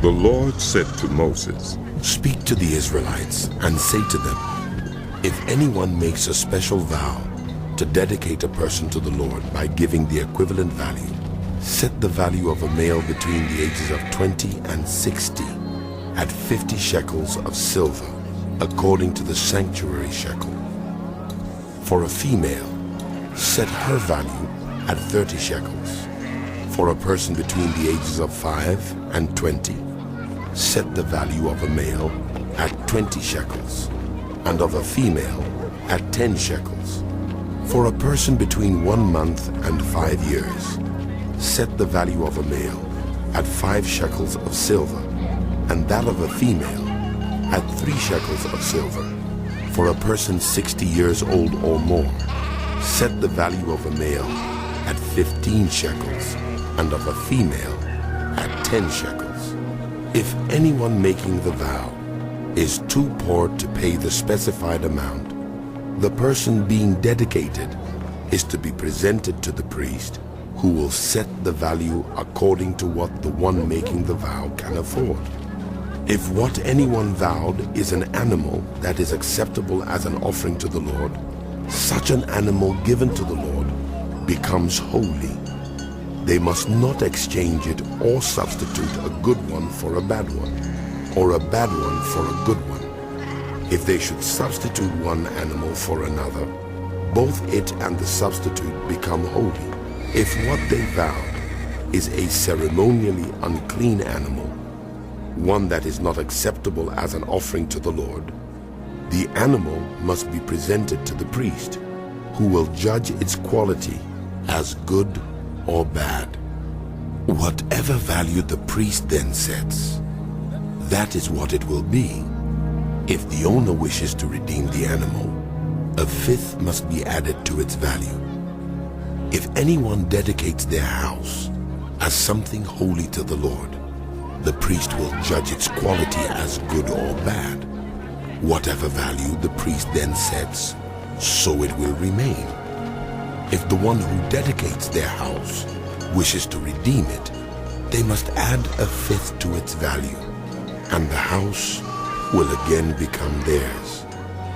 The Lord said to Moses, "Speak to the Israelites and say to them, if anyone makes a special vow to dedicate a person to the Lord by giving the equivalent value, set the value of a male between the ages of 20 and 60 at 50 shekels of silver, according to the sanctuary shekel. For a female, set her value at 30 shekels. For a person between the ages of 5 and 20, set the value of a male at 20 shekels, and of a female at 10 shekels. For a person between 1 month and 5 years, set the value of a male at 5 shekels of silver, and that of a female at 3 shekels of silver. For a person 60 years old or more, set the value of a male at 15 shekels, and of a female at 10 shekels. If anyone making the vow is too poor to pay the specified amount, the person being dedicated is to be presented to the priest, who will set the value according to what the one making the vow can afford. If what anyone vowed is an animal that is acceptable as an offering to the Lord, such an animal given to the Lord becomes holy. They must not exchange it or substitute a good one for a bad one, or a bad one for a good one. If they should substitute one animal for another, both it and the substitute become holy. If what they vowed is a ceremonially unclean animal, one that is not acceptable as an offering to the Lord, the animal must be presented to the priest, who will judge its quality as good or bad. Whatever value the priest then sets, that is what it will be. If the owner wishes to redeem the animal, a fifth must be added to its value. If anyone dedicates their house as something holy to the Lord, the priest will judge its quality as good or bad. Whatever value the priest then sets, so it will remain. If the one who dedicates their house wishes to redeem it, they must add a fifth to its value, and the house will again become theirs.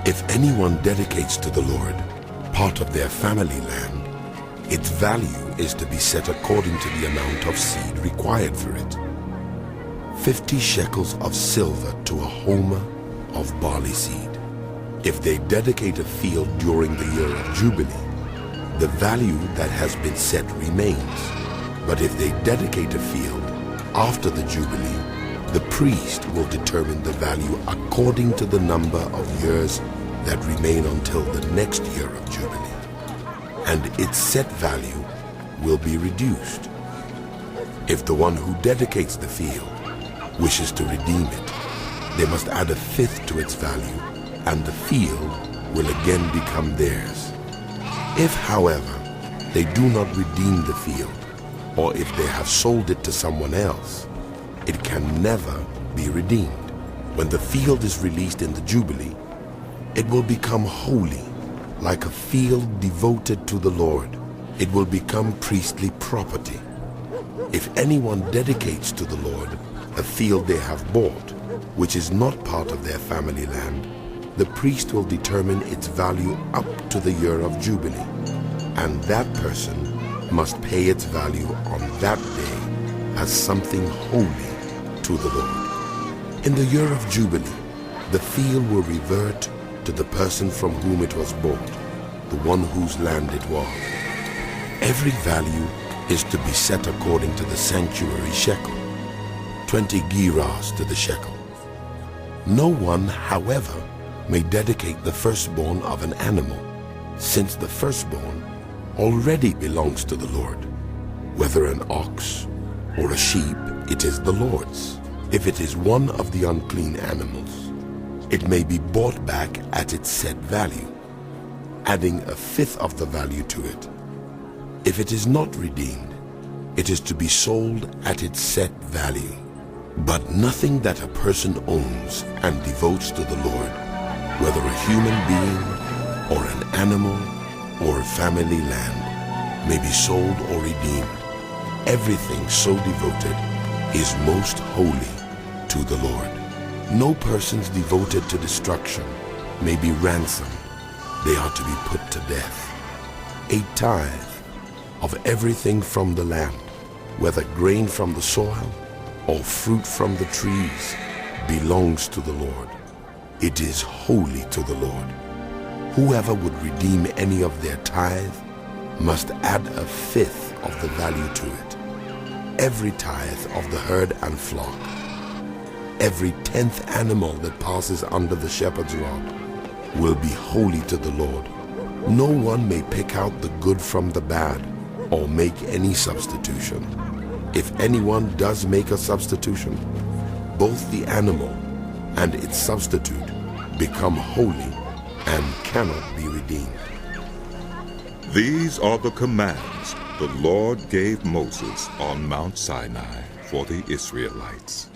If anyone dedicates to the Lord part of their family land, its value is to be set according to the amount of seed required for it. 50 shekels of silver to a homer of barley seed. If they dedicate a field during the year of Jubilee, the value that has been set remains. But if they dedicate a field after the Jubilee, the priest will determine the value according to the number of years that remain until the next year of Jubilee, and its set value will be reduced. If the one who dedicates the field wishes to redeem it, they must add a fifth to its value, and the field will again become theirs. If, however, they do not redeem the field, or if they have sold it to someone else, it can never be redeemed. When the field is released in the Jubilee, it will become holy, like a field devoted to the Lord. It will become priestly property. If anyone dedicates to the Lord a field they have bought, which is not part of their family land, the priest will determine its value up to the year of Jubilee, and that person must pay its value on that day as something holy to the Lord. In the year of Jubilee, the field will revert to the person from whom it was bought, the one whose land it was. Every value is to be set according to the sanctuary shekel, 20 gerahs to the shekel. No one, however, may dedicate the firstborn of an animal, since the firstborn already belongs to the Lord. Whether an ox or a sheep, it is the Lord's. If it is one of the unclean animals, it may be bought back at its set value, adding a fifth of the value to it. If it is not redeemed, it is to be sold at its set value. But nothing that a person owns and devotes to the Lord, whether a human being or an animal or family land, may be sold or redeemed. Everything so devoted is most holy to the Lord. No persons devoted to destruction may be ransomed. They are to be put to death. A tithe of everything from the land, whether grain from the soil or fruit from the trees, belongs to the Lord. It is holy to the Lord. Whoever would redeem any of their tithe must add a fifth of the value to it. Every tithe of the herd and flock, every 10th animal that passes under the shepherd's rod, will be holy to the Lord. No one may pick out the good from the bad or make any substitution. If anyone does make a substitution, both the animal and its substitute become holy and cannot be redeemed. These are the commands the Lord gave Moses on Mount Sinai for the Israelites.